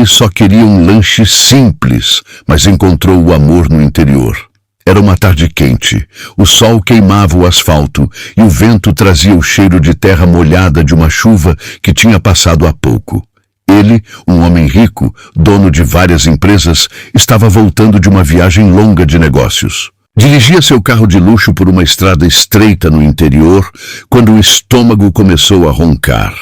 só queria um lanche simples, mas encontrou o amor no interior. Era uma tarde quente, o sol queimava o asfalto e o vento trazia o cheiro de terra molhada de uma chuva que tinha passado há pouco. Ele, um homem rico, dono de várias empresas, estava voltando de uma viagem longa de negócios. Dirigia seu carro de luxo por uma estrada estreita no interior, quando o estômago começou a roncar.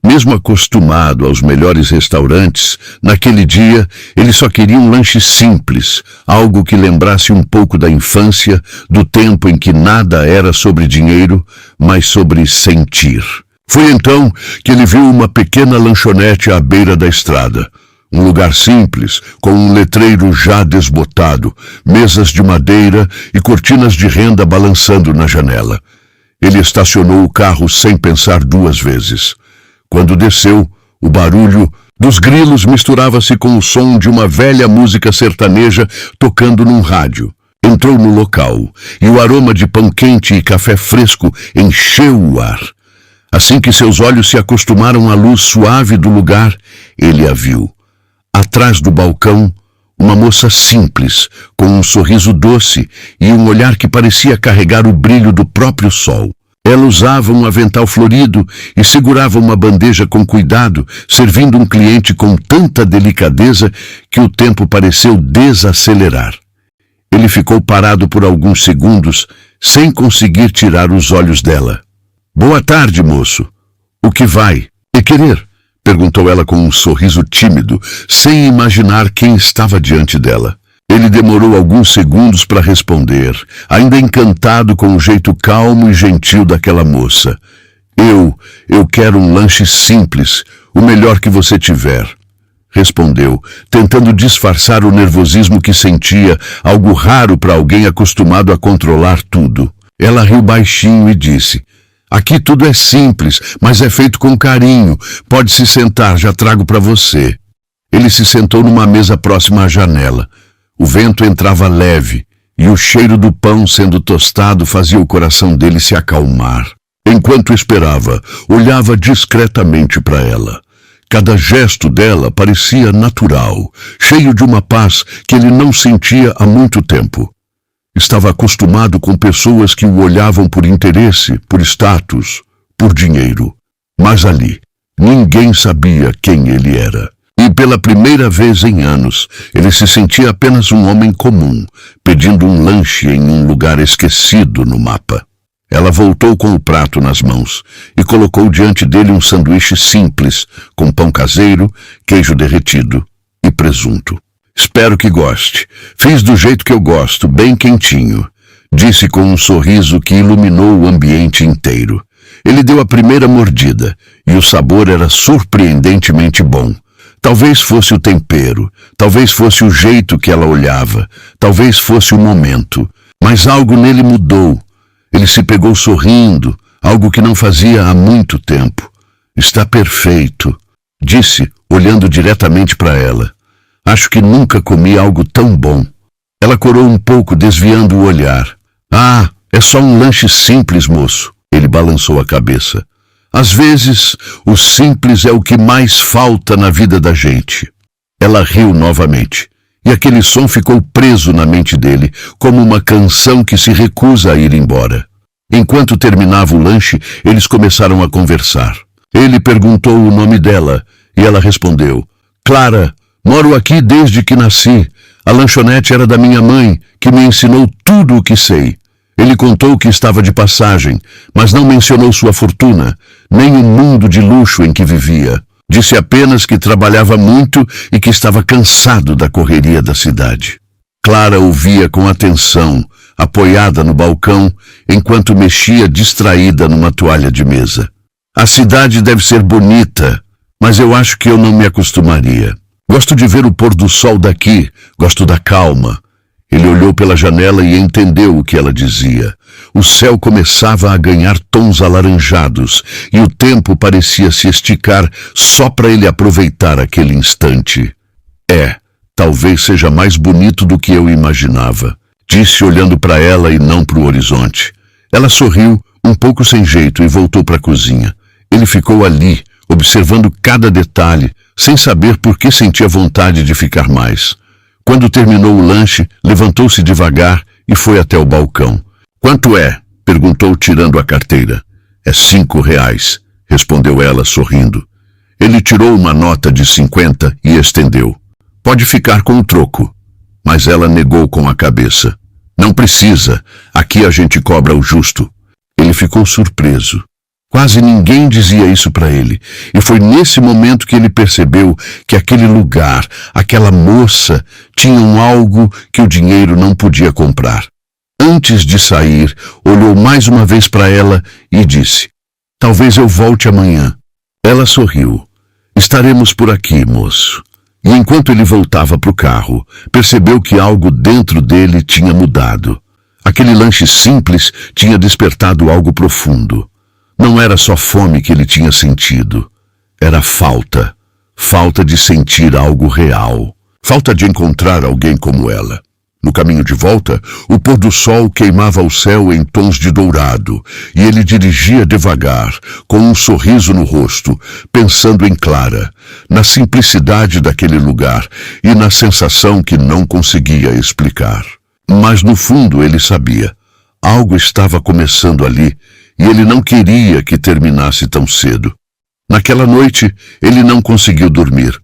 Mesmo acostumado aos melhores restaurantes, naquele dia ele só queria um lanche simples, algo que lembrasse um pouco da infância, do tempo em que nada era sobre dinheiro, mas sobre sentir. Foi então que ele viu uma pequena lanchonete à beira da estrada. Um lugar simples, com um letreiro já desbotado, mesas de madeira e cortinas de renda balançando na janela. Ele estacionou o carro sem pensar duas vezes. Quando desceu, o barulho dos grilos misturava-se com o som de uma velha música sertaneja tocando num rádio. Entrou no local e o aroma de pão quente e café fresco encheu o ar. Assim que seus olhos se acostumaram à luz suave do lugar, ele a viu. Atrás do balcão, uma moça simples, com um sorriso doce e um olhar que parecia carregar o brilho do próprio sol. Ela usava um avental florido e segurava uma bandeja com cuidado, servindo um cliente com tanta delicadeza que o tempo pareceu desacelerar. Ele ficou parado por alguns segundos, sem conseguir tirar os olhos dela. "Boa tarde, moço. O que vai? E querer?" perguntou ela com um sorriso tímido, sem imaginar quem estava diante dela. Ele demorou alguns segundos para responder, ainda encantado com o jeito calmo e gentil daquela moça. Eu quero um lanche simples, o melhor que você tiver." Respondeu, tentando disfarçar o nervosismo que sentia, algo raro para alguém acostumado a controlar tudo. Ela riu baixinho e disse: "Aqui tudo é simples, mas é feito com carinho. Pode se sentar, já trago para você." Ele se sentou numa mesa próxima à janela. O vento entrava leve, e o cheiro do pão sendo tostado fazia o coração dele se acalmar. Enquanto esperava, olhava discretamente para ela. Cada gesto dela parecia natural, cheio de uma paz que ele não sentia há muito tempo. Estava acostumado com pessoas que o olhavam por interesse, por status, por dinheiro. Mas ali, ninguém sabia quem ele era. E pela primeira vez em anos, ele se sentia apenas um homem comum, pedindo um lanche em um lugar esquecido no mapa. Ela voltou com o prato nas mãos e colocou diante dele um sanduíche simples, com pão caseiro, queijo derretido e presunto. "Espero que goste. Fiz do jeito que eu gosto, bem quentinho", disse com um sorriso que iluminou o ambiente inteiro. Ele deu a primeira mordida e o sabor era surpreendentemente bom. Talvez fosse o tempero, talvez fosse o jeito que ela olhava, talvez fosse o momento, mas algo nele mudou. Ele se pegou sorrindo, algo que não fazia há muito tempo. "Está perfeito", disse, olhando diretamente para ela. "Acho que nunca comi algo tão bom." Ela corou um pouco, desviando o olhar. "Ah, é só um lanche simples, moço." Ele balançou a cabeça. "Às vezes, o simples é o que mais falta na vida da gente." Ela riu novamente, e aquele som ficou preso na mente dele, como uma canção que se recusa a ir embora. Enquanto terminava o lanche, eles começaram a conversar. Ele perguntou o nome dela, e ela respondeu: "Clara, moro aqui desde que nasci. A lanchonete era da minha mãe, que me ensinou tudo o que sei." Ele contou que estava de passagem, mas não mencionou sua fortuna, nem o mundo de luxo em que vivia. Disse apenas que trabalhava muito e que estava cansado da correria da cidade. Clara ouvia com atenção, apoiada no balcão, enquanto mexia distraída numa toalha de mesa. "A cidade deve ser bonita, mas eu acho que eu não me acostumaria. Gosto de ver o pôr do sol daqui, gosto da calma." Ele olhou pela janela e entendeu o que ela dizia. O céu começava a ganhar tons alaranjados e o tempo parecia se esticar só para ele aproveitar aquele instante. Talvez seja mais bonito do que eu imaginava", disse olhando para ela e não para o horizonte. Ela sorriu, um pouco sem jeito, e voltou para a cozinha. Ele ficou ali, observando cada detalhe, sem saber por que sentia vontade de ficar mais. Quando terminou o lanche, levantou-se devagar e foi até o balcão. "Quanto é?" perguntou, tirando a carteira. "É R$5", respondeu ela, sorrindo. Ele tirou uma nota de 50 e estendeu. "Pode ficar com o troco." Mas ela negou com a cabeça. "Não precisa, aqui a gente cobra o justo." Ele ficou surpreso. Quase ninguém dizia isso para ele, e foi nesse momento que ele percebeu que aquele lugar, aquela moça, tinham algo que o dinheiro não podia comprar. Antes de sair, olhou mais uma vez para ela e disse: "Talvez eu volte amanhã." Ela sorriu. "Estaremos por aqui, moço." E enquanto ele voltava para o carro, percebeu que algo dentro dele tinha mudado. Aquele lanche simples tinha despertado algo profundo. Não era só fome que ele tinha sentido. Era falta. Falta de sentir algo real. Falta de encontrar alguém como ela. No caminho de volta, o pôr do sol queimava o céu em tons de dourado, e ele dirigia devagar, com um sorriso no rosto, pensando em Clara, na simplicidade daquele lugar e na sensação que não conseguia explicar. Mas no fundo ele sabia. Algo estava começando ali, e ele não queria que terminasse tão cedo. Naquela noite, ele não conseguiu dormir.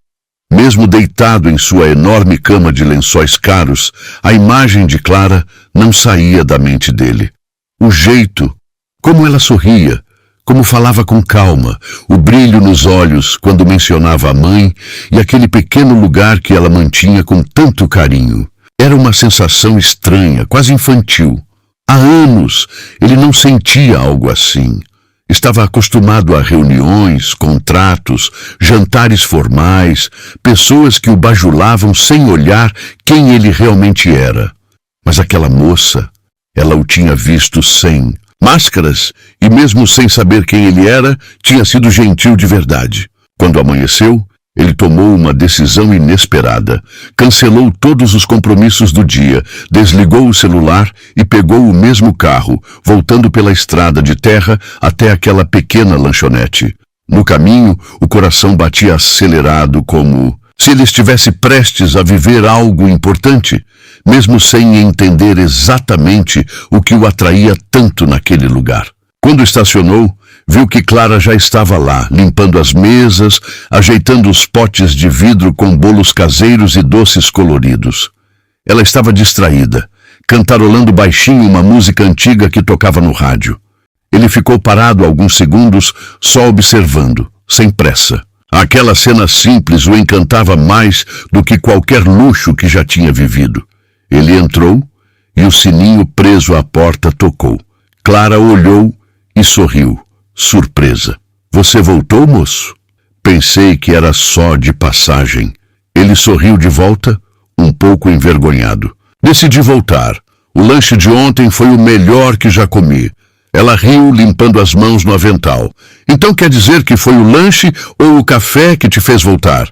Mesmo deitado em sua enorme cama de lençóis caros, a imagem de Clara não saía da mente dele. O jeito, como ela sorria, como falava com calma, o brilho nos olhos quando mencionava a mãe e aquele pequeno lugar que ela mantinha com tanto carinho. Era uma sensação estranha, quase infantil. Há anos ele não sentia algo assim. Estava acostumado a reuniões, contratos, jantares formais, pessoas que o bajulavam sem olhar quem ele realmente era. Mas aquela moça, ela o tinha visto sem máscaras e mesmo sem saber quem ele era, tinha sido gentil de verdade. Quando amanheceu, ele tomou uma decisão inesperada. Cancelou todos os compromissos do dia, desligou o celular e pegou o mesmo carro, voltando pela estrada de terra até aquela pequena lanchonete. No caminho, o coração batia acelerado, como se ele estivesse prestes a viver algo importante, mesmo sem entender exatamente o que o atraía tanto naquele lugar. Quando estacionou, viu que Clara já estava lá, limpando as mesas, ajeitando os potes de vidro com bolos caseiros e doces coloridos. Ela estava distraída, cantarolando baixinho uma música antiga que tocava no rádio. Ele ficou parado alguns segundos, só observando, sem pressa. Aquela cena simples o encantava mais do que qualquer luxo que já tinha vivido. Ele entrou e o sininho preso à porta tocou. Clara olhou e sorriu. Surpresa. "Você voltou, moço?" "Pensei que era só de passagem." Ele sorriu de volta, um pouco envergonhado. "Decidi voltar. O lanche de ontem foi o melhor que já comi." Ela riu, limpando as mãos no avental. "Então quer dizer que foi o lanche ou o café que te fez voltar?"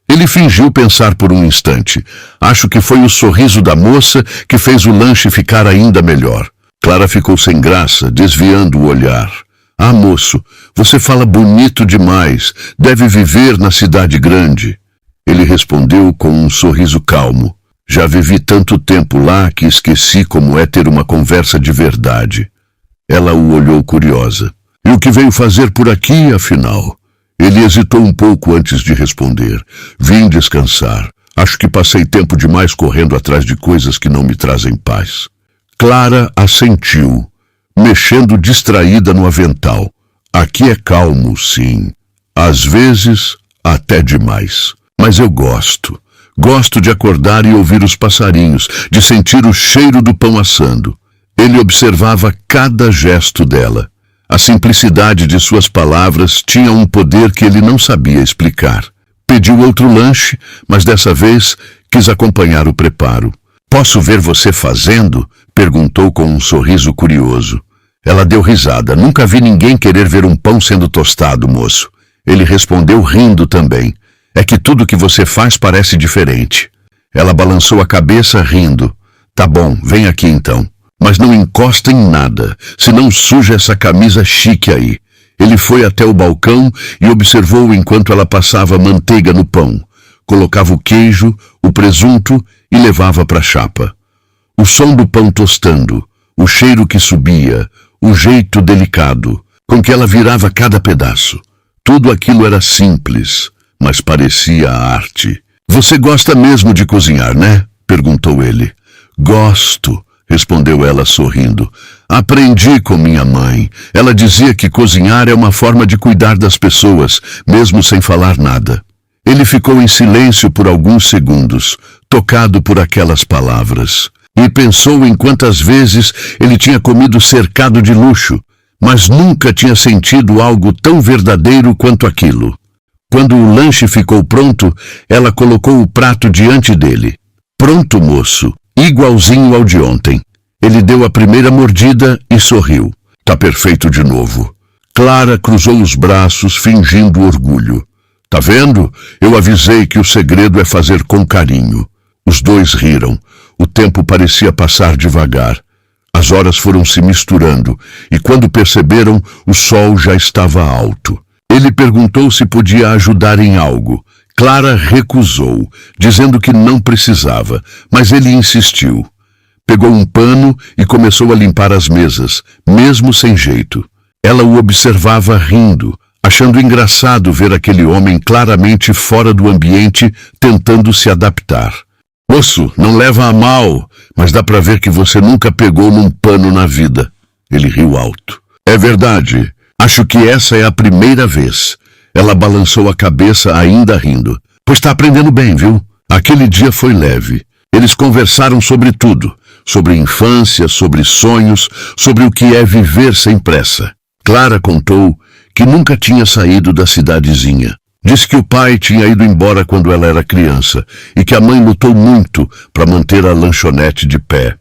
Ele fingiu pensar por um instante. "Acho que foi o sorriso da moça que fez o lanche ficar ainda melhor." Clara ficou sem graça, desviando o olhar. "Ah, moço, você fala bonito demais. Deve viver na cidade grande." Ele respondeu com um sorriso calmo. "Já vivi tanto tempo lá que esqueci como é ter uma conversa de verdade." Ela o olhou curiosa. "E o que veio fazer por aqui, afinal?" Ele hesitou um pouco antes de responder. "Vim descansar. Acho que passei tempo demais correndo atrás de coisas que não me trazem paz." Clara assentiu, mexendo distraída no avental. "Aqui é calmo, sim. Às vezes, até demais. Mas eu gosto. Gosto de acordar e ouvir os passarinhos, de sentir o cheiro do pão assando." Ele observava cada gesto dela. A simplicidade de suas palavras tinha um poder que ele não sabia explicar. Pediu outro lanche, mas dessa vez quis acompanhar o preparo. "Posso ver você fazendo?" perguntou com um sorriso curioso. Ela deu risada. "Nunca vi ninguém querer ver um pão sendo tostado, moço." Ele respondeu rindo também. "É que tudo que você faz parece diferente." Ela balançou a cabeça rindo. "Tá bom, vem aqui então. Mas não encosta em nada, senão suja essa camisa chique aí." Ele foi até o balcão e observou enquanto ela passava manteiga no pão, colocava o queijo, o presunto e levava para a chapa. O som do pão tostando, o cheiro que subia, o jeito delicado com que ela virava cada pedaço. Tudo aquilo era simples, mas parecia arte. Você gosta mesmo de cozinhar, né? Perguntou ele. Gosto, respondeu ela sorrindo. Aprendi com minha mãe. Ela dizia que cozinhar é uma forma de cuidar das pessoas, mesmo sem falar nada. Ele ficou em silêncio por alguns segundos, tocado por aquelas palavras, e pensou em quantas vezes ele tinha comido cercado de luxo, mas nunca tinha sentido algo tão verdadeiro quanto aquilo. Quando o lanche ficou pronto, ela colocou o prato diante dele. Pronto, moço, igualzinho ao de ontem. Ele deu a primeira mordida e sorriu. Tá perfeito de novo. Clara cruzou os braços, fingindo orgulho. Tá vendo? Eu avisei que o segredo é fazer com carinho. Os dois riram. O tempo parecia passar devagar. As horas foram se misturando, e quando perceberam, o sol já estava alto. Ele perguntou se podia ajudar em algo. Clara recusou, dizendo que não precisava, mas ele insistiu. Pegou um pano e começou a limpar as mesas, mesmo sem jeito. Ela o observava rindo, achando engraçado ver aquele homem claramente fora do ambiente, tentando se adaptar. Moço, não leva a mal, mas dá pra ver que você nunca pegou num pano na vida. Ele riu alto. É verdade. Acho que essa é a primeira vez. Ela balançou a cabeça ainda rindo. Pois tá aprendendo bem, viu? Aquele dia foi leve. Eles conversaram sobre tudo. Sobre infância, sobre sonhos, sobre o que é viver sem pressa. Clara contou que nunca tinha saído da cidadezinha. Disse que o pai tinha ido embora quando ela era criança e que a mãe lutou muito para manter a lanchonete de pé.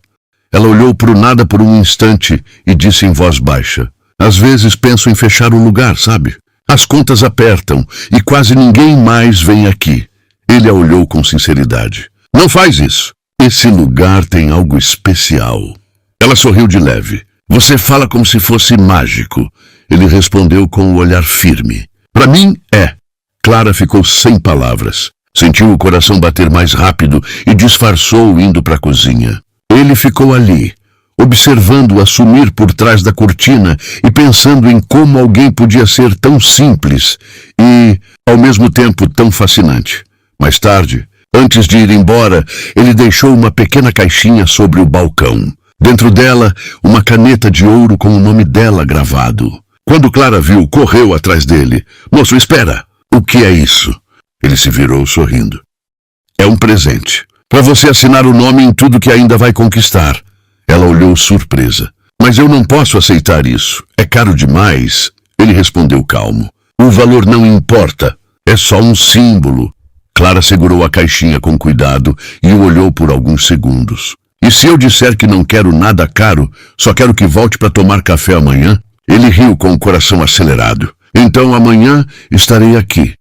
Ela olhou para o nada por um instante e disse em voz baixa: Às vezes penso em fechar o lugar, sabe? As contas apertam e quase ninguém mais vem aqui. Ele a olhou com sinceridade. Não faz isso. Esse lugar tem algo especial. Ela sorriu de leve. Você fala como se fosse mágico. Ele respondeu com o olhar firme. Para mim, é. Clara ficou sem palavras. Sentiu o coração bater mais rápido e disfarçou indo para a cozinha. Ele ficou ali, observando-a sumir por trás da cortina e pensando em como alguém podia ser tão simples e, ao mesmo tempo, tão fascinante. Mais tarde, antes de ir embora, ele deixou uma pequena caixinha sobre o balcão. Dentro dela, uma caneta de ouro com o nome dela gravado. Quando Clara viu, correu atrás dele. Moço, espera! O que é isso? Ele se virou sorrindo. É um presente. Para você assinar o nome em tudo que ainda vai conquistar. Ela olhou surpresa. Mas eu não posso aceitar isso. É caro demais. Ele respondeu calmo. O valor não importa. É só um símbolo. Clara segurou a caixinha com cuidado e o olhou por alguns segundos. E se eu disser que não quero nada caro, só quero que volte para tomar café amanhã? Ele riu com o coração acelerado. Então amanhã estarei aqui.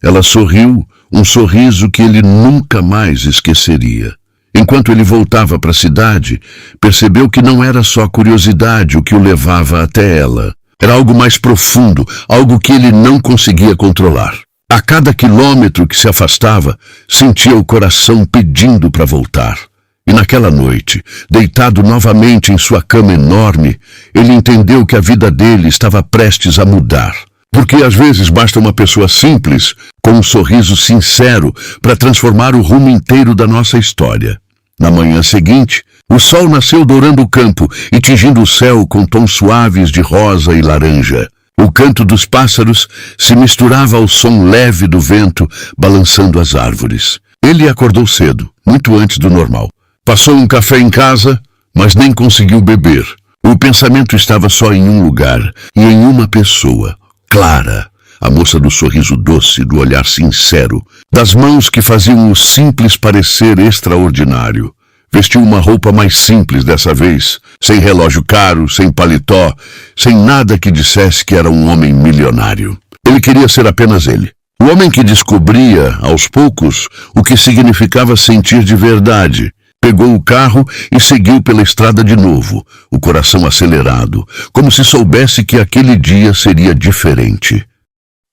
Ela sorriu, um sorriso que ele nunca mais esqueceria. Enquanto ele voltava para a cidade, percebeu que não era só curiosidade o que o levava até ela. Era algo mais profundo, algo que ele não conseguia controlar. A cada quilômetro que se afastava, sentia o coração pedindo para voltar. E naquela noite, deitado novamente em sua cama enorme, ele entendeu que a vida dele estava prestes a mudar. Porque às vezes basta uma pessoa simples, com um sorriso sincero, para transformar o rumo inteiro da nossa história. Na manhã seguinte, o sol nasceu dourando o campo e tingindo o céu com tons suaves de rosa e laranja. O canto dos pássaros se misturava ao som leve do vento balançando as árvores. Ele acordou cedo, muito antes do normal. Passou um café em casa, mas nem conseguiu beber. O pensamento estava só em um lugar e em uma pessoa. Clara, a moça do sorriso doce, do olhar sincero, das mãos que faziam o simples parecer extraordinário. Vestiu uma roupa mais simples dessa vez, sem relógio caro, sem paletó, sem nada que dissesse que era um homem milionário. Ele queria ser apenas ele. O homem que descobria, aos poucos, o que significava sentir de verdade. pegou o carro e seguiu pela estrada de novo, o coração acelerado, como se soubesse que aquele dia seria diferente.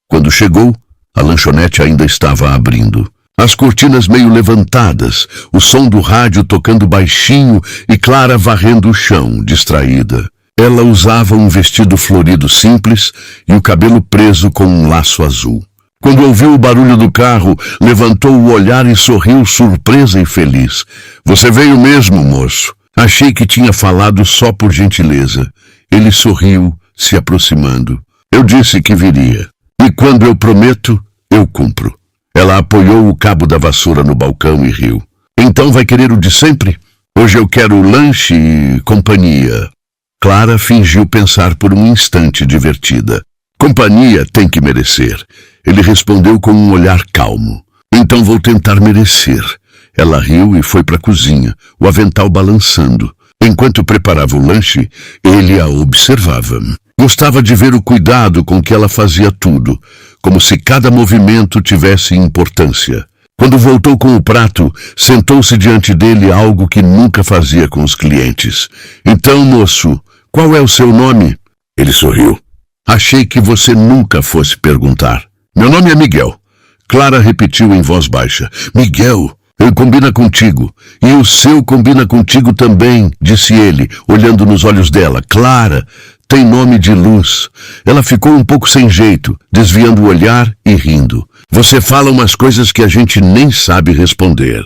Quando chegou, a lanchonete ainda estava abrindo. As cortinas meio levantadas, o som do rádio tocando baixinho e Clara varrendo o chão, distraída. Ela usava um vestido florido simples e o cabelo preso com um laço azul. Quando ouviu o barulho do carro, levantou o olhar e sorriu surpresa e feliz. "Você veio mesmo, moço. Achei que tinha falado só por gentileza." Ele sorriu, se aproximando. "Eu disse que viria. E quando eu prometo, eu cumpro." Ela apoiou o cabo da vassoura no balcão e riu. "Então vai querer o de sempre? Hoje eu quero lanche e companhia." Clara fingiu pensar por um instante divertida. "Companhia tem que merecer." Ele respondeu com um olhar calmo. "Então vou tentar merecer." Ela riu e foi para a cozinha, o avental balançando. Enquanto preparava o lanche, ele a observava. Gostava de ver o cuidado com que ela fazia tudo, como se cada movimento tivesse importância. Quando voltou com o prato, sentou-se diante dele, algo que nunca fazia com os clientes. "Então, moço, qual é o seu nome?" Ele sorriu. "Achei que você nunca fosse perguntar." "Meu nome é Miguel." Clara repetiu em voz baixa. "Miguel, ele combina contigo. E o seu combina contigo também," disse ele, olhando nos olhos dela. "Clara, tem nome de luz." Ela ficou um pouco sem jeito, desviando o olhar e rindo. "Você fala umas coisas que a gente nem sabe responder."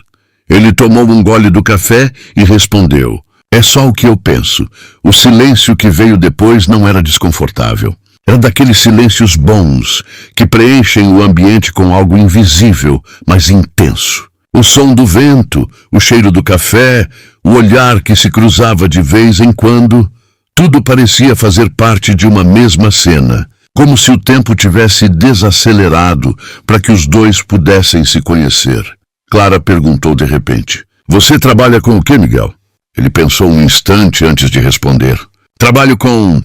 Ele tomou um gole do café e respondeu. "É só o que eu penso." O silêncio que veio depois não era desconfortável. Era daqueles silêncios bons, que preenchem o ambiente com algo invisível, mas intenso. O som do vento, o cheiro do café, o olhar que se cruzava de vez em quando, tudo parecia fazer parte de uma mesma cena, como se o tempo tivesse desacelerado para que os dois pudessem se conhecer. Clara perguntou de repente. "Você trabalha com o quê, Miguel?" Ele pensou um instante antes de responder. "Trabalho com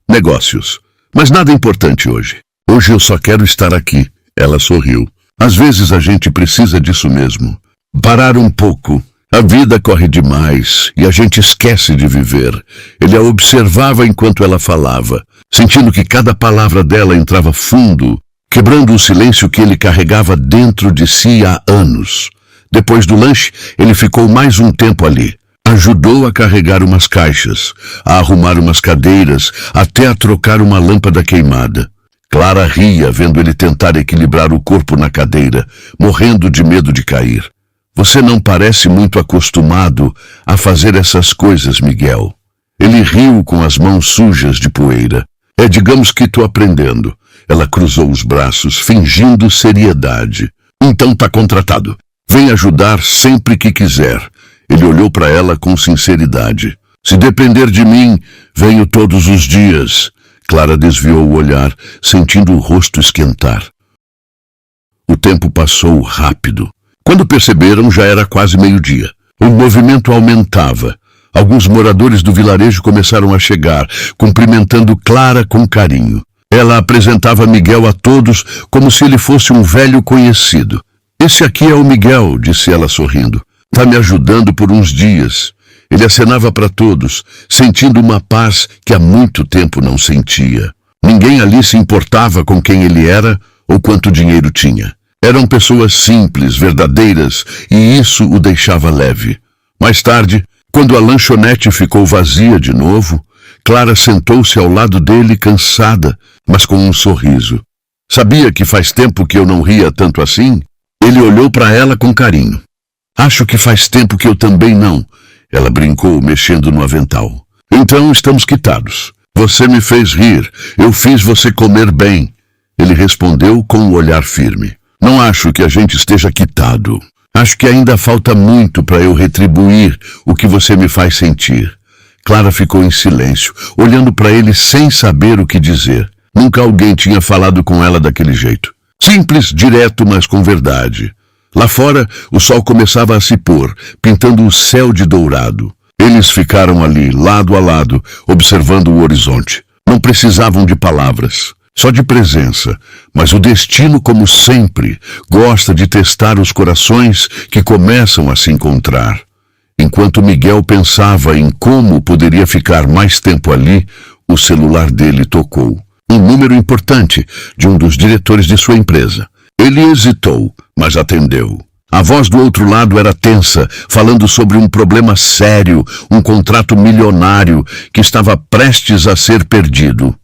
negócios. Mas nada importante hoje. Hoje eu só quero estar aqui." Ela sorriu. "Às vezes a gente precisa disso mesmo. Parar um pouco. A vida corre demais e a gente esquece de viver." Ele a observava enquanto ela falava, sentindo que cada palavra dela entrava fundo, quebrando o silêncio que ele carregava dentro de si há anos. Depois do lanche, ele ficou mais um tempo ali. Ajudou a carregar umas caixas, a arrumar umas cadeiras, até a trocar uma lâmpada queimada. Clara ria vendo ele tentar equilibrar o corpo na cadeira, morrendo de medo de cair. "Você não parece muito acostumado a fazer essas coisas, Miguel." Ele riu com as mãos sujas de poeira. Digamos que estou aprendendo." Ela cruzou os braços, fingindo seriedade. "Então tá contratado. Vem ajudar sempre que quiser." Ele olhou para ela com sinceridade. "Se depender de mim, venho todos os dias." Clara desviou o olhar, sentindo o rosto esquentar. O tempo passou rápido. Quando perceberam, já era quase meio-dia. O movimento aumentava. Alguns moradores do vilarejo começaram a chegar, cumprimentando Clara com carinho. Ela apresentava Miguel a todos como se ele fosse um velho conhecido. "Esse aqui é o Miguel," disse ela sorrindo. "Tá me ajudando por uns dias." Ele acenava para todos, sentindo uma paz que há muito tempo não sentia. Ninguém ali se importava com quem ele era ou quanto dinheiro tinha. Eram pessoas simples, verdadeiras, e isso o deixava leve. Mais tarde, quando a lanchonete ficou vazia de novo, Clara sentou-se ao lado dele cansada, mas com um sorriso. "Sabia que faz tempo que eu não ria tanto assim?" Ele olhou para ela com carinho. "Acho que faz tempo que eu também não." Ela brincou, mexendo no avental. "Então estamos quitados. Você me fez rir. Eu fiz você comer bem." Ele respondeu com um olhar firme. "Não acho que a gente esteja quitado. Acho que ainda falta muito para eu retribuir o que você me faz sentir." Clara ficou em silêncio, olhando para ele sem saber o que dizer. Nunca alguém tinha falado com ela daquele jeito. Simples, direto, mas com verdade. Lá fora, o sol começava a se pôr, pintando o céu de dourado. Eles ficaram ali, lado a lado, observando o horizonte. Não precisavam de palavras, só de presença. Mas o destino, como sempre, gosta de testar os corações que começam a se encontrar. Enquanto Miguel pensava em como poderia ficar mais tempo ali, o celular dele tocou. Um número importante de um dos diretores de sua empresa. Ele hesitou, mas atendeu. A voz do outro lado era tensa, falando sobre um problema sério, um contrato milionário que estava prestes a ser perdido.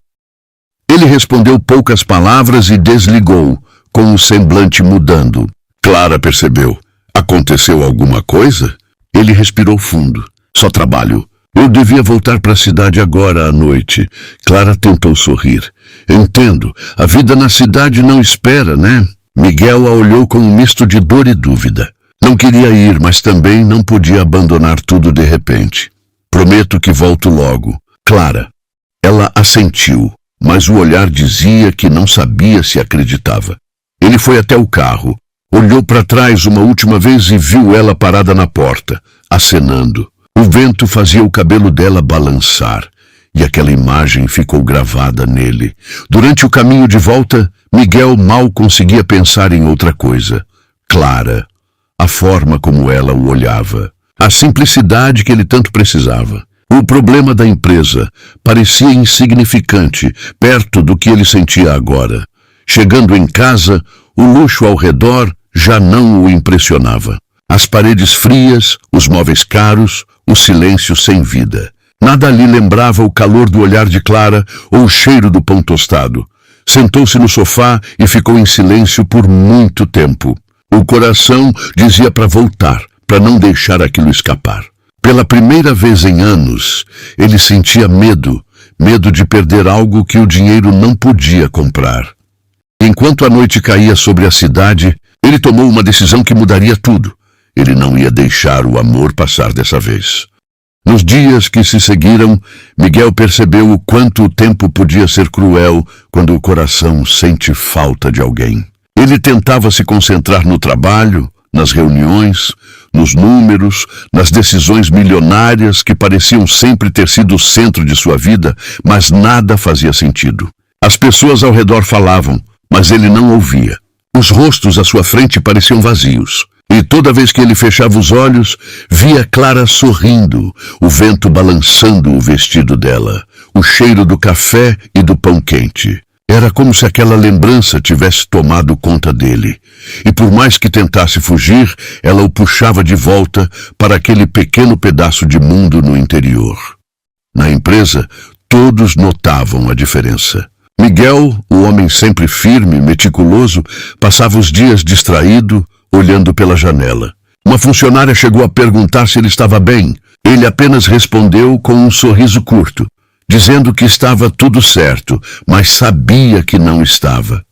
Ele respondeu poucas palavras e desligou, com o semblante mudando. Clara percebeu. Aconteceu alguma coisa? Ele respirou fundo. Só trabalho. Eu devia voltar para a cidade agora à noite. Clara tentou sorrir. Entendo. A vida na cidade não espera, né? Miguel a olhou com um misto de dor e dúvida. Não queria ir, mas também não podia abandonar tudo de repente. Prometo que volto logo. Clara. Ela assentiu, mas o olhar dizia que não sabia se acreditava. Ele foi até o carro. Olhou para trás uma última vez e viu ela parada na porta, acenando. O vento fazia o cabelo dela balançar, e aquela imagem ficou gravada nele. Durante o caminho de volta, Miguel mal conseguia pensar em outra coisa. Clara, a forma como ela o olhava, a simplicidade que ele tanto precisava. O problema da empresa parecia insignificante, perto do que ele sentia agora. Chegando em casa, o luxo ao redor já não o impressionava. As paredes frias, os móveis caros, o silêncio sem vida. Nada ali lembrava o calor do olhar de Clara ou o cheiro do pão tostado. Sentou-se no sofá e ficou em silêncio por muito tempo. O coração dizia para voltar, para não deixar aquilo escapar. Pela primeira vez em anos, ele sentia medo de perder algo que o dinheiro não podia comprar. Enquanto a noite caía sobre a cidade, ele tomou uma decisão que mudaria tudo. Ele não ia deixar o amor passar dessa vez. Nos dias que se seguiram, Miguel percebeu o quanto o tempo podia ser cruel quando o coração sente falta de alguém. Ele tentava se concentrar no trabalho, nas reuniões, nos números, nas decisões milionárias que pareciam sempre ter sido o centro de sua vida, mas nada fazia sentido. As pessoas ao redor falavam, mas ele não ouvia. Os rostos à sua frente pareciam vazios. E toda vez que ele fechava os olhos, via Clara sorrindo, o vento balançando o vestido dela, o cheiro do café e do pão quente. Era como se aquela lembrança tivesse tomado conta dele. E por mais que tentasse fugir, ela o puxava de volta para aquele pequeno pedaço de mundo no interior. Na empresa, todos notavam a diferença. Miguel, o homem sempre firme e meticuloso, passava os dias distraído, olhando pela janela. Uma funcionária chegou a perguntar se ele estava bem. Ele apenas respondeu com um sorriso curto, dizendo que estava tudo certo, mas sabia que não estava.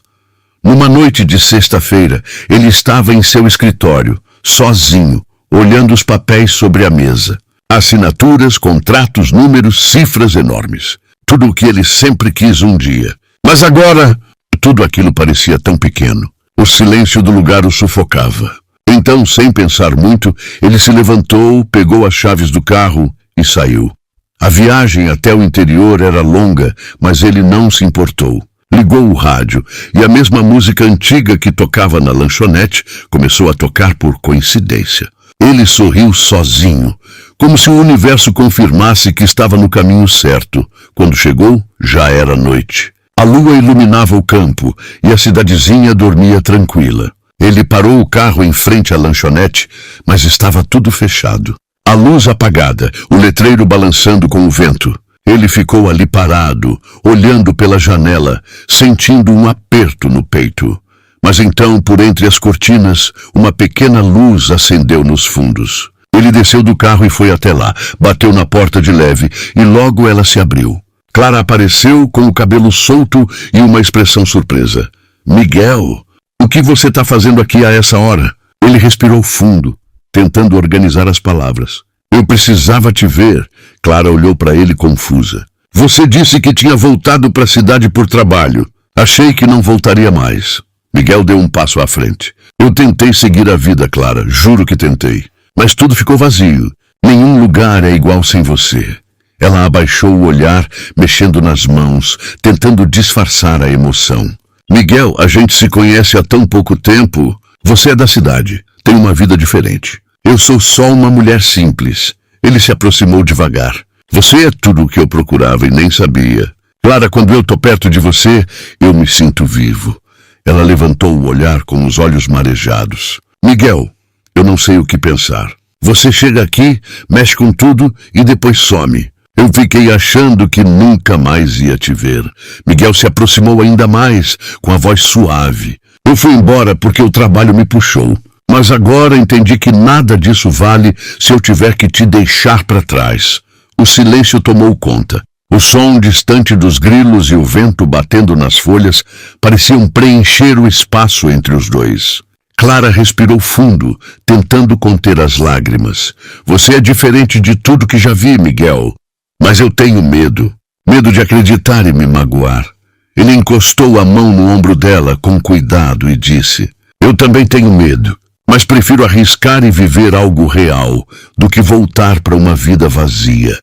Numa noite de sexta-feira, ele estava em seu escritório, sozinho, olhando os papéis sobre a mesa. Assinaturas, contratos, números, cifras enormes. Tudo o que ele sempre quis um dia. Mas agora, tudo aquilo parecia tão pequeno. O silêncio do lugar o sufocava. Então, sem pensar muito, ele se levantou, pegou as chaves do carro e saiu. A viagem até o interior era longa, mas ele não se importou. Ligou o rádio e a mesma música antiga que tocava na lanchonete começou a tocar por coincidência. Ele sorriu sozinho, como se o universo confirmasse que estava no caminho certo. Quando chegou, já era noite. A lua iluminava o campo e a cidadezinha dormia tranquila. Ele parou o carro em frente à lanchonete, mas estava tudo fechado. A luz apagada, o letreiro balançando com o vento. Ele ficou ali parado, olhando pela janela, sentindo um aperto no peito. Mas então, por entre as cortinas, uma pequena luz acendeu nos fundos. Ele desceu do carro e foi até lá, bateu na porta de leve e logo ela se abriu. Clara apareceu com o cabelo solto e uma expressão surpresa. Miguel, o que você está fazendo aqui a essa hora? Ele respirou fundo, tentando organizar as palavras. Eu precisava te ver. Clara olhou para ele confusa. Você disse que tinha voltado para a cidade por trabalho. Achei que não voltaria mais. Miguel deu um passo à frente. Eu tentei seguir a vida, Clara, juro que tentei. Mas tudo ficou vazio. Nenhum lugar é igual sem você. Ela abaixou o olhar, mexendo nas mãos, tentando disfarçar a emoção. Miguel, a gente se conhece há tão pouco tempo. Você é da cidade, tem uma vida diferente. Eu sou só uma mulher simples. Ele se aproximou devagar. Você é tudo o que eu procurava e nem sabia. Clara, quando eu tô perto de você, eu me sinto vivo. Ela levantou o olhar com os olhos marejados. Miguel, eu não sei o que pensar. Você chega aqui, mexe com tudo e depois some. Eu fiquei achando que nunca mais ia te ver. Miguel se aproximou ainda mais, com a voz suave. Eu fui embora porque o trabalho me puxou. Mas agora entendi que nada disso vale se eu tiver que te deixar para trás. O silêncio tomou conta. O som distante dos grilos e o vento batendo nas folhas pareciam preencher o espaço entre os dois. Clara respirou fundo, tentando conter as lágrimas. Você é diferente de tudo que já vi, Miguel. Mas eu tenho medo. Medo de acreditar e me magoar. Ele encostou a mão no ombro dela com cuidado e disse: Eu também tenho medo, mas prefiro arriscar e viver algo real do que voltar para uma vida vazia.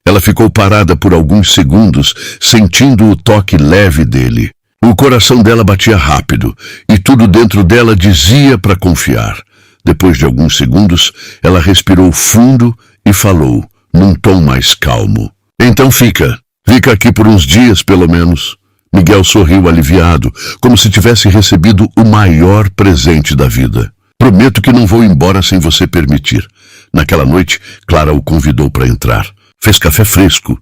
Ela ficou parada por alguns segundos, sentindo o toque leve dele. O coração dela batia rápido, e tudo dentro dela dizia para confiar. Depois de alguns segundos, ela respirou fundo e falou, num tom mais calmo. Então fica aqui por uns dias, pelo menos. Miguel sorriu aliviado, como se tivesse recebido o maior presente da vida. Prometo que não vou embora sem você permitir. Naquela noite, Clara o convidou para entrar. Fez café fresco.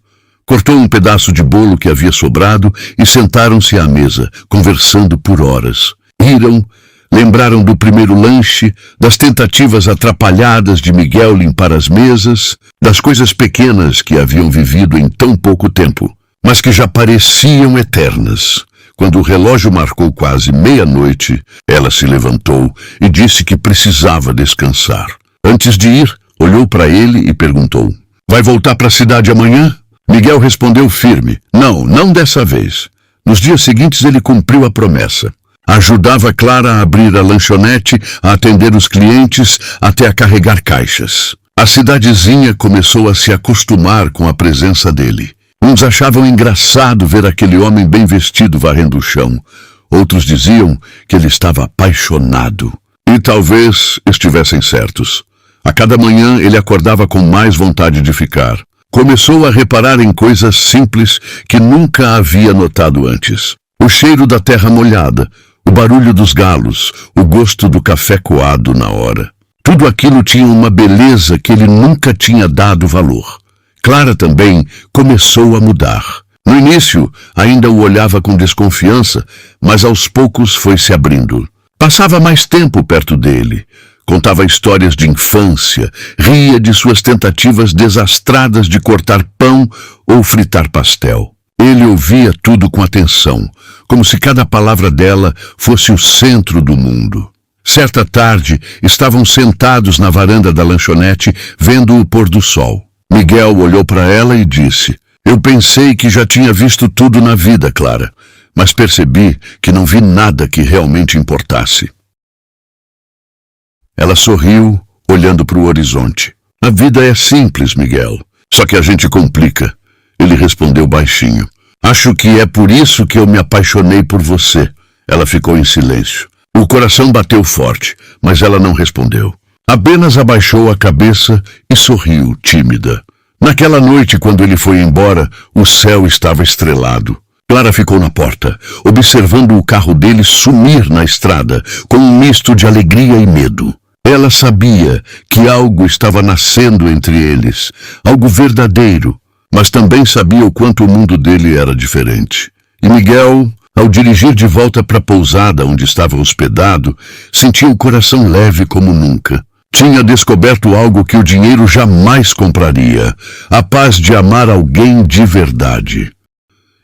Cortou um pedaço de bolo que havia sobrado e sentaram-se à mesa, conversando por horas. Riram, lembraram do primeiro lanche, das tentativas atrapalhadas de Miguel limpar as mesas, das coisas pequenas que haviam vivido em tão pouco tempo, mas que já pareciam eternas. Quando o relógio marcou quase meia-noite, ela se levantou e disse que precisava descansar. Antes de ir, olhou para ele e perguntou, vai voltar para a cidade amanhã? Miguel respondeu firme, não dessa vez. Nos dias seguintes ele cumpriu a promessa. Ajudava Clara a abrir a lanchonete, a atender os clientes, até a carregar caixas. A cidadezinha começou a se acostumar com a presença dele. Uns achavam engraçado ver aquele homem bem vestido varrendo o chão. Outros diziam que ele estava apaixonado. E talvez estivessem certos. A cada manhã ele acordava com mais vontade de ficar. Começou a reparar em coisas simples que nunca havia notado antes. O cheiro da terra molhada, o barulho dos galos, o gosto do café coado na hora. Tudo aquilo tinha uma beleza que ele nunca tinha dado valor. Clara também começou a mudar. No início, ainda o olhava com desconfiança, mas aos poucos foi se abrindo. Passava mais tempo perto dele. Contava histórias de infância, ria de suas tentativas desastradas de cortar pão ou fritar pastel. Ele ouvia tudo com atenção, como se cada palavra dela fosse o centro do mundo. Certa tarde, estavam sentados na varanda da lanchonete, vendo o pôr do sol. Miguel olhou para ela e disse, eu pensei que já tinha visto tudo na vida, Clara, mas percebi que não vi nada que realmente importasse. Ela sorriu, olhando para o horizonte. A vida é simples, Miguel, só que a gente complica. Ele respondeu baixinho. Acho que é por isso que eu me apaixonei por você. Ela ficou em silêncio. O coração bateu forte, mas ela não respondeu. Apenas abaixou a cabeça e sorriu, tímida. Naquela noite, quando ele foi embora, o céu estava estrelado. Clara ficou na porta, observando o carro dele sumir na estrada, com um misto de alegria e medo. Ela sabia que algo estava nascendo entre eles, algo verdadeiro, mas também sabia o quanto o mundo dele era diferente. E Miguel, ao dirigir de volta para a pousada onde estava hospedado, sentia o coração leve como nunca. Tinha descoberto algo que o dinheiro jamais compraria, a paz de amar alguém de verdade.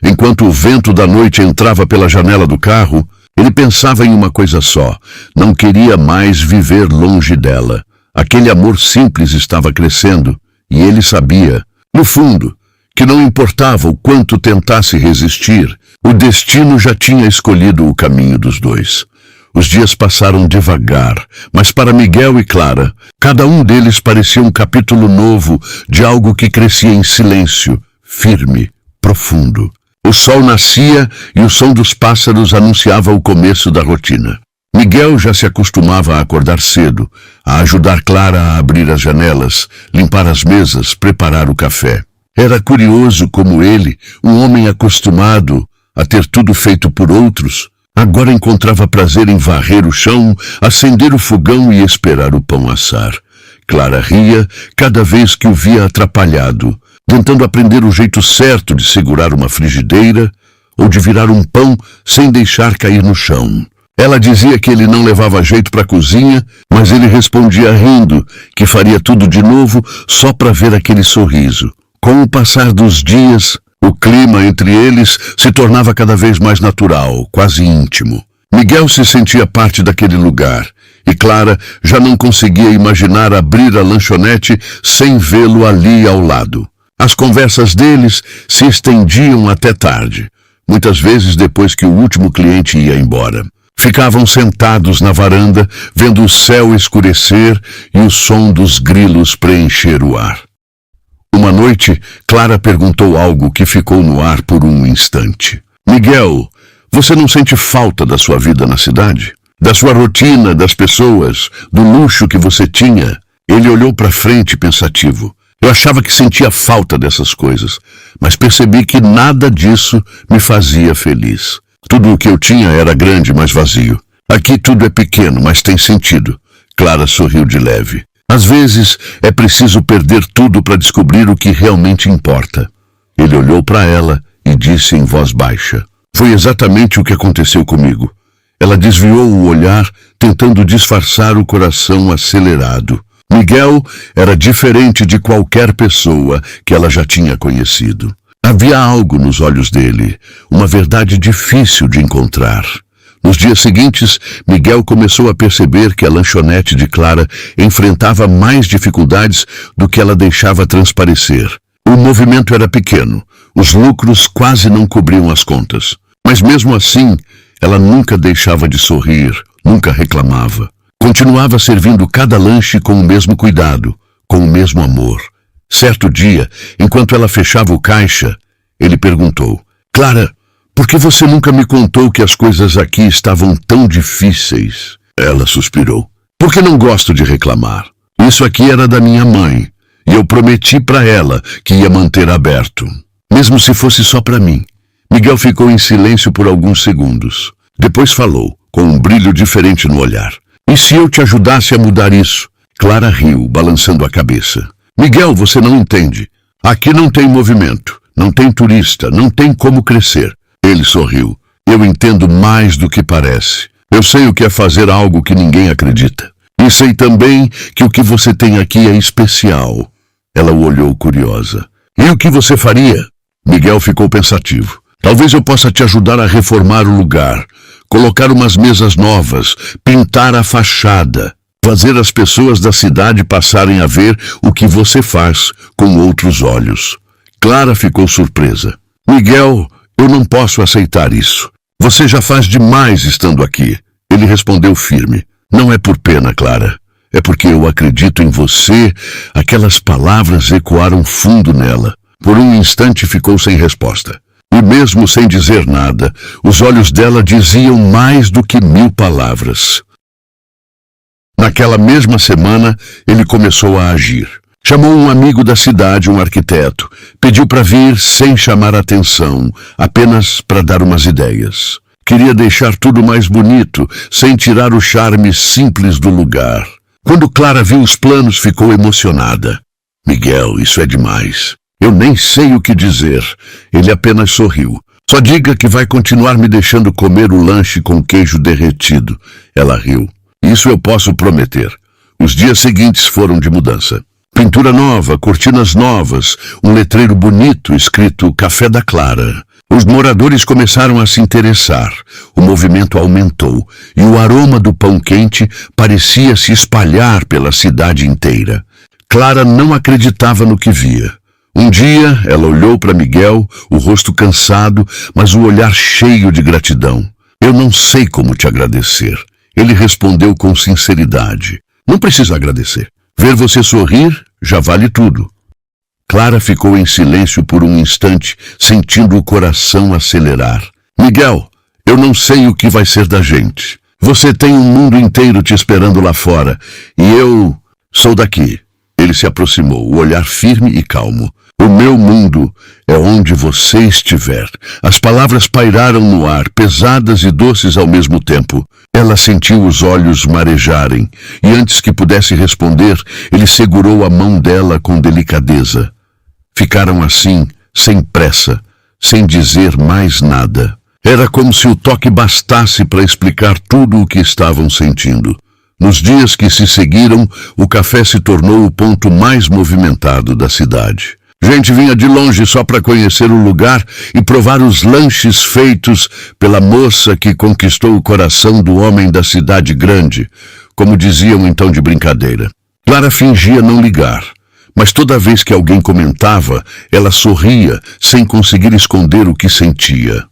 Enquanto o vento da noite entrava pela janela do carro, ele pensava em uma coisa só, não queria mais viver longe dela. Aquele amor simples estava crescendo, e ele sabia, no fundo, que não importava o quanto tentasse resistir, o destino já tinha escolhido o caminho dos dois. Os dias passaram devagar, mas para Miguel e Clara, cada um deles parecia um capítulo novo de algo que crescia em silêncio, firme, profundo. O sol nascia e o som dos pássaros anunciava o começo da rotina. Miguel já se acostumava a acordar cedo, a ajudar Clara a abrir as janelas, limpar as mesas, preparar o café. Era curioso como ele, um homem acostumado a ter tudo feito por outros, agora encontrava prazer em varrer o chão, acender o fogão e esperar o pão assar. Clara ria cada vez que o via atrapalhado, tentando aprender o jeito certo de segurar uma frigideira ou de virar um pão sem deixar cair no chão. Ela dizia que ele não levava jeito para a cozinha, mas ele respondia rindo que faria tudo de novo só para ver aquele sorriso. Com o passar dos dias, o clima entre eles se tornava cada vez mais natural, quase íntimo. Miguel se sentia parte daquele lugar, e Clara já não conseguia imaginar abrir a lanchonete sem vê-lo ali ao lado. As conversas deles se estendiam até tarde, muitas vezes depois que o último cliente ia embora. Ficavam sentados na varanda, vendo o céu escurecer e o som dos grilos preencher o ar. Uma noite, Clara perguntou algo que ficou no ar por um instante. Miguel, você não sente falta da sua vida na cidade? Da sua rotina, das pessoas, do luxo que você tinha? Ele olhou para frente pensativo. Eu achava que sentia falta dessas coisas, mas percebi que nada disso me fazia feliz. Tudo o que eu tinha era grande, mas vazio. Aqui tudo é pequeno, mas tem sentido. Clara sorriu de leve. Às vezes, é preciso perder tudo para descobrir o que realmente importa. Ele olhou para ela e disse em voz baixa. Foi exatamente o que aconteceu comigo. Ela desviou o olhar, tentando disfarçar o coração acelerado. Miguel era diferente de qualquer pessoa que ela já tinha conhecido. Havia algo nos olhos dele, uma verdade difícil de encontrar. Nos dias seguintes, Miguel começou a perceber que a lanchonete de Clara enfrentava mais dificuldades do que ela deixava transparecer. O movimento era pequeno, os lucros quase não cobriam as contas. Mas mesmo assim, ela nunca deixava de sorrir, nunca reclamava. Continuava servindo cada lanche com o mesmo cuidado, com o mesmo amor. Certo dia, enquanto ela fechava o caixa, ele perguntou, Clara, por que você nunca me contou que as coisas aqui estavam tão difíceis? Ela suspirou. Porque não gosto de reclamar. Isso aqui era da minha mãe, e eu prometi para ela que ia manter aberto, mesmo se fosse só para mim. Miguel ficou em silêncio por alguns segundos. Depois falou, com um brilho diferente no olhar. E se eu te ajudasse a mudar isso? Clara riu, balançando a cabeça. Miguel, você não entende. Aqui não tem movimento, não tem turista, não tem como crescer. Ele sorriu. Eu entendo mais do que parece. Eu sei o que é fazer algo que ninguém acredita. E sei também que o que você tem aqui é especial. Ela o olhou curiosa. E o que você faria? Miguel ficou pensativo. Talvez eu possa te ajudar a reformar o lugar, colocar umas mesas novas, pintar a fachada, fazer as pessoas da cidade passarem a ver o que você faz com outros olhos. Clara ficou surpresa. Miguel, eu não posso aceitar isso. Você já faz demais estando aqui. Ele respondeu firme. Não é por pena, Clara. É porque eu acredito em você. Aquelas palavras ecoaram fundo nela. Por um instante ficou sem resposta. E mesmo sem dizer nada, os olhos dela diziam mais do que 1000 palavras. Naquela mesma semana, ele começou a agir. Chamou um amigo da cidade, um arquiteto. Pediu para vir sem chamar atenção, apenas para dar umas ideias. Queria deixar tudo mais bonito, sem tirar o charme simples do lugar. Quando Clara viu os planos, ficou emocionada. Miguel, isso é demais. Eu nem sei o que dizer. Ele apenas sorriu. Só diga que vai continuar me deixando comer o lanche com queijo derretido. Ela riu. Isso eu posso prometer. Os dias seguintes foram de mudança. Pintura nova, cortinas novas, um letreiro bonito escrito Café da Clara. Os moradores começaram a se interessar. O movimento aumentou e o aroma do pão quente parecia se espalhar pela cidade inteira. Clara não acreditava no que via. Um dia, ela olhou para Miguel, o rosto cansado, mas o olhar cheio de gratidão. Eu não sei como te agradecer. Ele respondeu com sinceridade. Não precisa agradecer. Ver você sorrir já vale tudo. Clara ficou em silêncio por um instante, sentindo o coração acelerar. Miguel, eu não sei o que vai ser da gente. Você tem um mundo inteiro te esperando lá fora, e eu sou daqui. Ele se aproximou, o olhar firme e calmo. O meu mundo é onde você estiver. As palavras pairaram no ar, pesadas e doces ao mesmo tempo. Ela sentiu os olhos marejarem, e antes que pudesse responder, ele segurou a mão dela com delicadeza. Ficaram assim, sem pressa, sem dizer mais nada. Era como se o toque bastasse para explicar tudo o que estavam sentindo. Nos dias que se seguiram, o café se tornou o ponto mais movimentado da cidade. Gente vinha de longe só para conhecer o lugar e provar os lanches feitos pela moça que conquistou o coração do homem da cidade grande, como diziam então de brincadeira. Clara fingia não ligar, mas toda vez que alguém comentava, ela sorria, sem conseguir esconder o que sentia.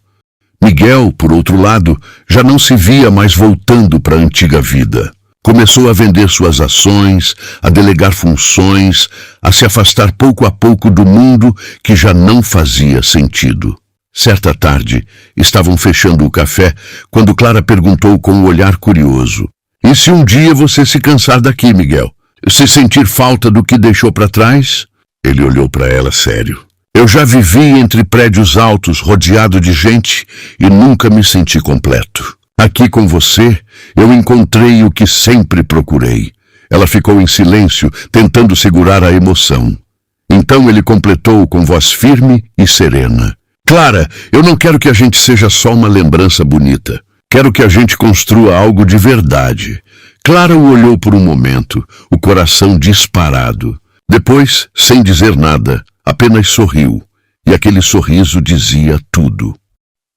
Miguel, por outro lado, já não se via mais voltando para a antiga vida. Começou a vender suas ações, a delegar funções, a se afastar pouco a pouco do mundo que já não fazia sentido. Certa tarde, estavam fechando o café quando Clara perguntou com um olhar curioso: "E se um dia você se cansar daqui, Miguel? Se sentir falta do que deixou para trás?" Ele olhou para ela sério. "Eu já vivi entre prédios altos, rodeado de gente, e nunca me senti completo. Aqui com você, eu encontrei o que sempre procurei." Ela ficou em silêncio, tentando segurar a emoção. Então ele completou com voz firme e serena: "Clara, eu não quero que a gente seja só uma lembrança bonita. Quero que a gente construa algo de verdade." Clara o olhou por um momento, o coração disparado. Depois, sem dizer nada, apenas sorriu, e aquele sorriso dizia tudo.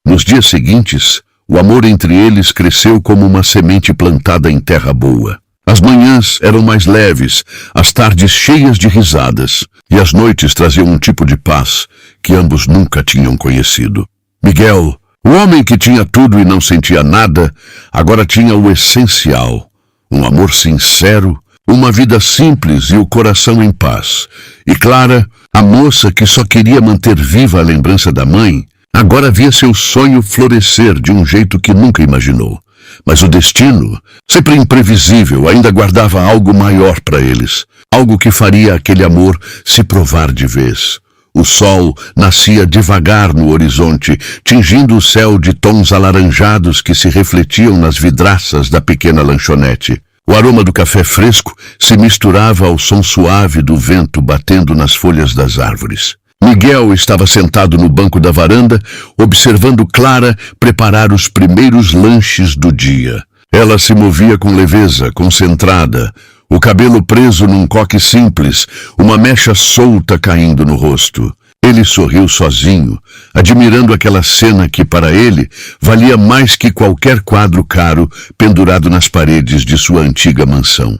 Nos dias seguintes, o amor entre eles cresceu como uma semente plantada em terra boa. As manhãs eram mais leves, as tardes cheias de risadas, e as noites traziam um tipo de paz que ambos nunca tinham conhecido. Miguel, o homem que tinha tudo e não sentia nada, agora tinha o essencial: um amor sincero, uma vida simples e o coração em paz. E Clara, a moça que só queria manter viva a lembrança da mãe, agora via seu sonho florescer de um jeito que nunca imaginou. Mas o destino, sempre imprevisível, ainda guardava algo maior para eles. Algo que faria aquele amor se provar de vez. O sol nascia devagar no horizonte, tingindo o céu de tons alaranjados que se refletiam nas vidraças da pequena lanchonete. O aroma do café fresco se misturava ao som suave do vento batendo nas folhas das árvores. Miguel estava sentado no banco da varanda, observando Clara preparar os primeiros lanches do dia. Ela se movia com leveza, concentrada, o cabelo preso num coque simples, uma mecha solta caindo no rosto. Ele sorriu sozinho, admirando aquela cena que, para ele, valia mais que qualquer quadro caro pendurado nas paredes de sua antiga mansão.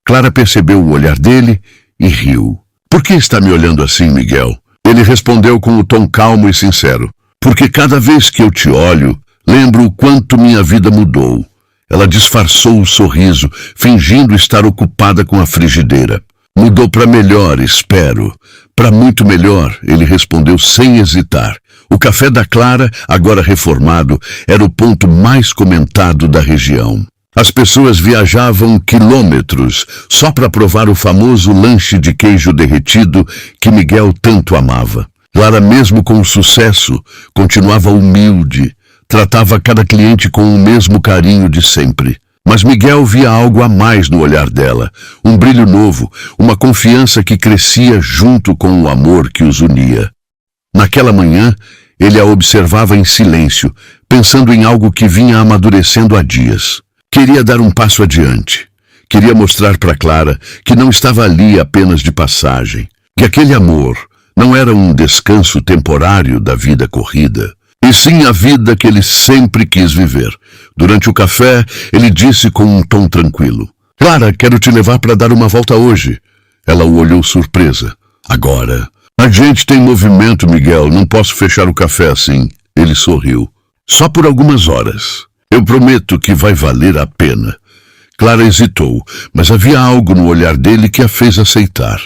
Clara percebeu o olhar dele e riu. "Por que está me olhando assim, Miguel?" Ele respondeu com um tom calmo e sincero: "Porque cada vez que eu te olho, lembro o quanto minha vida mudou." Ela disfarçou o sorriso, fingindo estar ocupada com a frigideira. "Mudou para melhor, espero." "Para muito melhor," ele respondeu sem hesitar. O café da Clara, agora reformado, era o ponto mais comentado da região. As pessoas viajavam quilômetros só para provar o famoso lanche de queijo derretido que Miguel tanto amava. Clara, mesmo com o sucesso, continuava humilde, tratava cada cliente com o mesmo carinho de sempre. Mas Miguel via algo a mais no olhar dela, um brilho novo, uma confiança que crescia junto com o amor que os unia. Naquela manhã, ele a observava em silêncio, pensando em algo que vinha amadurecendo há dias. Queria dar um passo adiante. Queria mostrar para Clara que não estava ali apenas de passagem, que aquele amor não era um descanso temporário da vida corrida, e sim a vida que ele sempre quis viver. Durante o café, ele disse com um tom tranquilo: "Clara, quero te levar para dar uma volta hoje." Ela o olhou surpresa. "Agora?" "A gente tem movimento, Miguel, não posso fechar o café assim." Ele sorriu. "Só por algumas horas. Eu prometo que vai valer a pena." Clara hesitou, mas havia algo no olhar dele que a fez aceitar.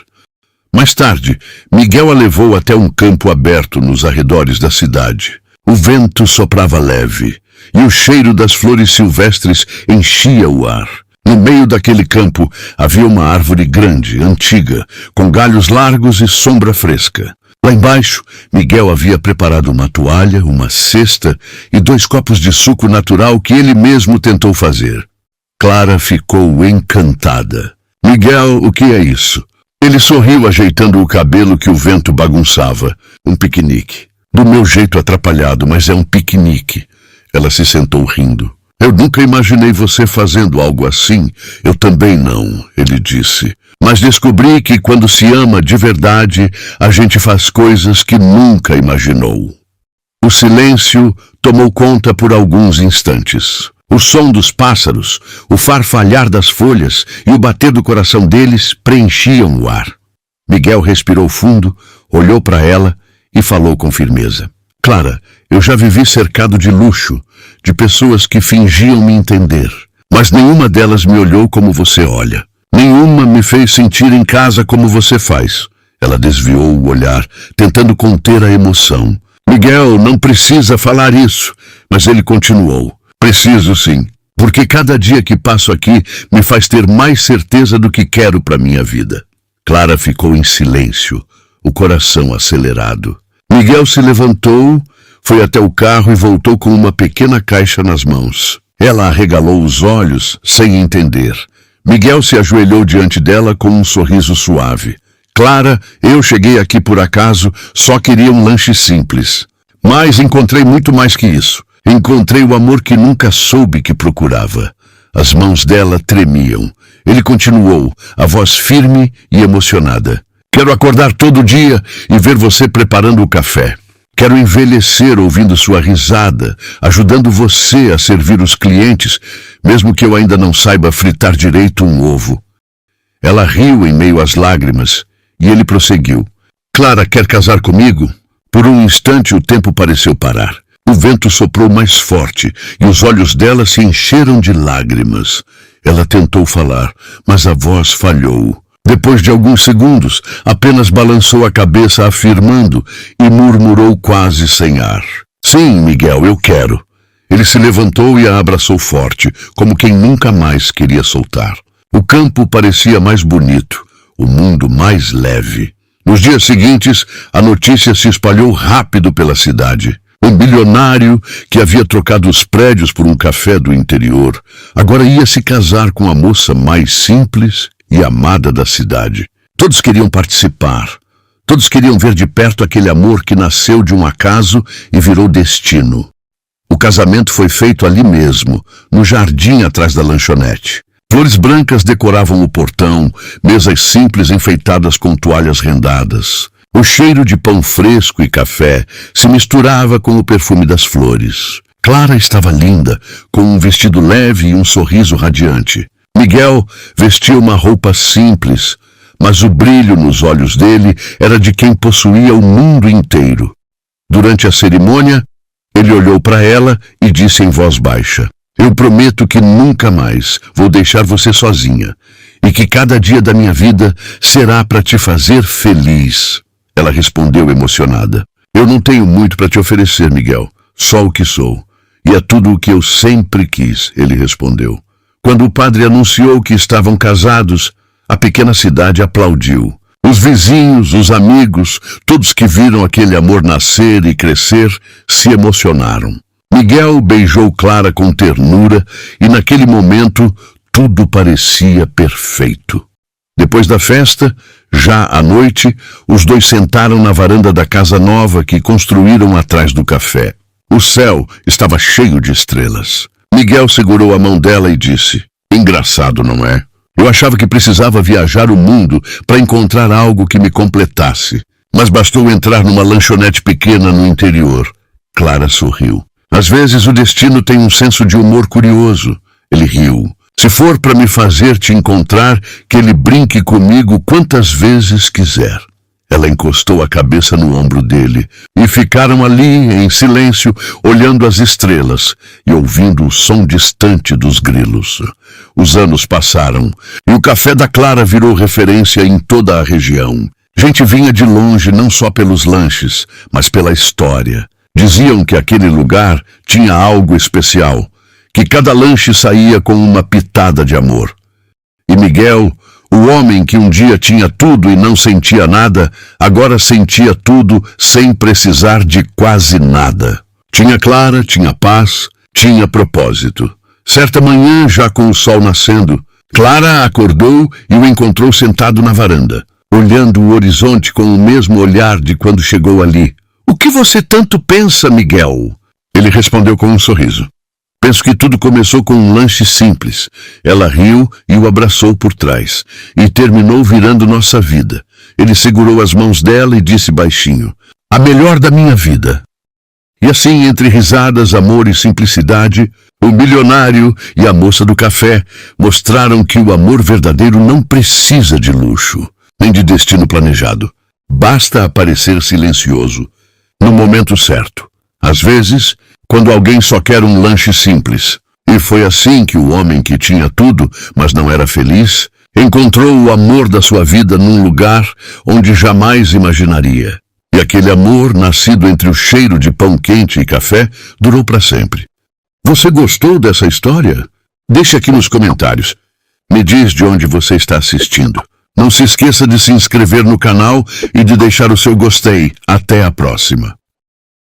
Mais tarde, Miguel a levou até um campo aberto nos arredores da cidade. O vento soprava leve, e o cheiro das flores silvestres enchia o ar. No meio daquele campo havia uma árvore grande, antiga, com galhos largos e sombra fresca. Lá embaixo, Miguel havia preparado uma toalha, uma cesta e 2 copos de suco natural que ele mesmo tentou fazer. Clara ficou encantada. Miguel, o que é isso? Ele sorriu ajeitando o cabelo que o vento bagunçava. Um piquenique. Do meu jeito atrapalhado, mas é um piquenique. Ela se sentou rindo. Eu nunca imaginei você fazendo algo assim. Eu também não, ele disse. Mas descobri que quando se ama de verdade, a gente faz coisas que nunca imaginou. O silêncio tomou conta por alguns instantes. O som dos pássaros, o farfalhar das folhas e o bater do coração deles preenchiam o ar. Miguel respirou fundo, olhou para ela e falou com firmeza. Clara, eu já vivi cercado de luxo, de pessoas que fingiam me entender, mas nenhuma delas me olhou como você olha. Nenhuma me fez sentir em casa como você faz. Ela desviou o olhar, tentando conter a emoção. Miguel, não precisa falar isso, mas ele continuou. Preciso sim, porque cada dia que passo aqui me faz ter mais certeza do que quero para minha vida. Clara ficou em silêncio, o coração acelerado. Miguel se levantou, foi até o carro e voltou com uma pequena caixa nas mãos. Ela arregalou os olhos, sem entender. Miguel se ajoelhou diante dela com um sorriso suave. Clara, eu cheguei aqui por acaso, só queria um lanche simples. Mas encontrei muito mais que isso. Encontrei o amor que nunca soube que procurava. As mãos dela tremiam. Ele continuou, a voz firme e emocionada. Quero acordar todo dia e ver você preparando o café. Quero envelhecer ouvindo sua risada, ajudando você a servir os clientes, mesmo que eu ainda não saiba fritar direito um ovo. Ela riu em meio às lágrimas e ele prosseguiu. Clara quer casar comigo? Por um instante o tempo pareceu parar. O vento soprou mais forte e os olhos dela se encheram de lágrimas. Ela tentou falar, mas a voz falhou. Depois de alguns segundos, apenas balançou a cabeça afirmando e murmurou quase sem ar. Sim, Miguel, eu quero. Ele se levantou e a abraçou forte, como quem nunca mais queria soltar. O campo parecia mais bonito, o mundo mais leve. Nos dias seguintes, a notícia se espalhou rápido pela cidade. Um bilionário que havia trocado os prédios por um café do interior, agora ia se casar com a moça mais simples e amada da cidade. Todos queriam participar. Todos queriam ver de perto aquele amor que nasceu de um acaso e virou destino. O casamento foi feito ali mesmo, no jardim atrás da lanchonete. Flores brancas decoravam o portão, mesas simples enfeitadas com toalhas rendadas. O cheiro de pão fresco e café se misturava com o perfume das flores. Clara estava linda, com um vestido leve e um sorriso radiante. Miguel vestia uma roupa simples, mas o brilho nos olhos dele era de quem possuía o mundo inteiro. Durante a cerimônia, ele olhou para ela e disse em voz baixa: Eu prometo que nunca mais vou deixar você sozinha e que cada dia da minha vida será para te fazer feliz. Ela respondeu emocionada. Eu não tenho muito para te oferecer, Miguel, só o que sou. E é tudo o que eu sempre quis, ele respondeu. Quando o padre anunciou que estavam casados, a pequena cidade aplaudiu. Os vizinhos, os amigos, todos que viram aquele amor nascer e crescer, se emocionaram. Miguel beijou Clara com ternura e naquele momento tudo parecia perfeito. Depois da festa, já à noite, os dois sentaram na varanda da casa nova que construíram atrás do café. O céu estava cheio de estrelas. Miguel segurou a mão dela e disse: Engraçado, não é? Eu achava que precisava viajar o mundo para encontrar algo que me completasse. Mas bastou entrar numa lanchonete pequena no interior. Clara sorriu. Às vezes o destino tem um senso de humor curioso. Ele riu. Se for para me fazer te encontrar, que ele brinque comigo quantas vezes quiser. Ela encostou a cabeça no ombro dele e ficaram ali em silêncio, olhando as estrelas e ouvindo o som distante dos grilos. Os anos passaram e o café da Clara virou referência em toda a região. Gente vinha de longe não só pelos lanches, mas pela história. Diziam que aquele lugar tinha algo especial, que cada lanche saía com uma pitada de amor. E Miguel, o homem que um dia tinha tudo e não sentia nada, agora sentia tudo sem precisar de quase nada. Tinha Clara, tinha paz, tinha propósito. Certa manhã, já com o sol nascendo, Clara acordou e o encontrou sentado na varanda, olhando o horizonte com o mesmo olhar de quando chegou ali. "O que você tanto pensa, Miguel?" Ele respondeu com um sorriso. "Penso que tudo começou com um lanche simples." Ela riu e o abraçou por trás, e terminou virando nossa vida. Ele segurou as mãos dela e disse baixinho: "A melhor da minha vida." E assim, entre risadas, amor e simplicidade, o milionário e a moça do café mostraram que o amor verdadeiro não precisa de luxo, nem de destino planejado. Basta aparecer silencioso, no momento certo. Às vezes, quando alguém só quer um lanche simples. E foi assim que o homem que tinha tudo, mas não era feliz, encontrou o amor da sua vida num lugar onde jamais imaginaria. E aquele amor, nascido entre o cheiro de pão quente e café, durou para sempre. Você gostou dessa história? Deixe aqui nos comentários. Me diz de onde você está assistindo. Não se esqueça de se inscrever no canal e de deixar o seu gostei. Até a próxima.